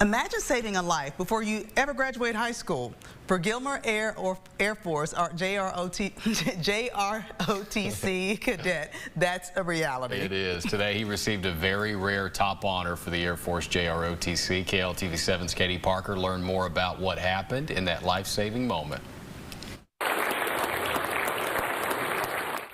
Imagine saving a life before you ever graduate high school. For Gilmer Air Force, or JROTC cadet, that's a reality. It is. Today he received a very rare top honor for the Air Force JROTC. KLTV7's Katie Parker learned more about what happened in that life-saving moment.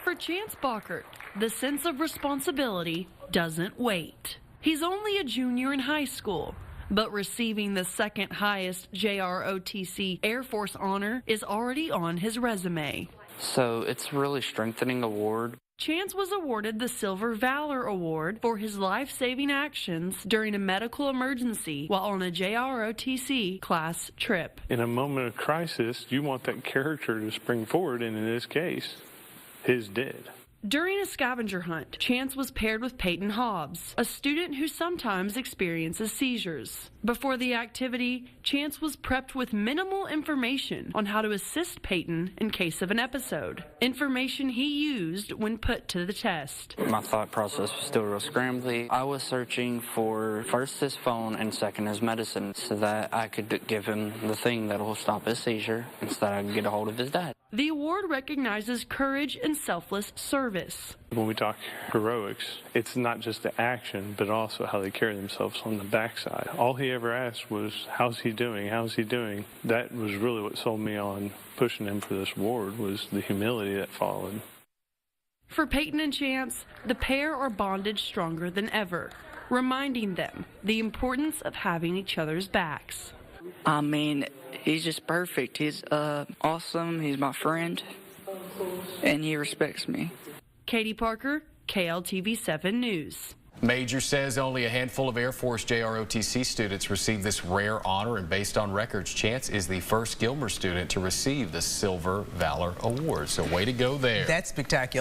For Chance Bockert, the sense of responsibility doesn't wait. He's only a junior in high school, but receiving the second highest JROTC Air Force honor is already on his resume. So it's a really strengthening award. Chance was awarded the Silver Valor Award for his life-saving actions during a medical emergency while on a JROTC class trip. In a moment of crisis, you want that character to spring forward, and in this case, his did. During a scavenger hunt, Chance was paired with Peyton Hobbs, a student who sometimes experiences seizures. Before the activity, Chance was prepped with minimal information on how to assist Peyton in case of an episode, information he used when put to the test. My thought process was still real scrambly. I was searching for first his phone and second his medicine so that I could give him the thing that will stop his seizure and so that I could get a hold of his dad. The award recognizes courage and selfless service. When we talk heroics, it's not just the action, but also how they carry themselves on the backside. All he ever asked was, how's he doing? How's he doing? That was really what sold me on pushing him for this award, was the humility that followed. For Peyton and Chance, the pair are bonded stronger than ever, reminding them the importance of having each other's backs. I mean, he's just perfect. He's awesome. He's my friend, and he respects me. Katie Parker, KLTV7 News. Major says only a handful of Air Force JROTC students receive this rare honor, and based on records, Chance is the first Gilmer student to receive the Silver Valor Award. So way to go there. That's spectacular.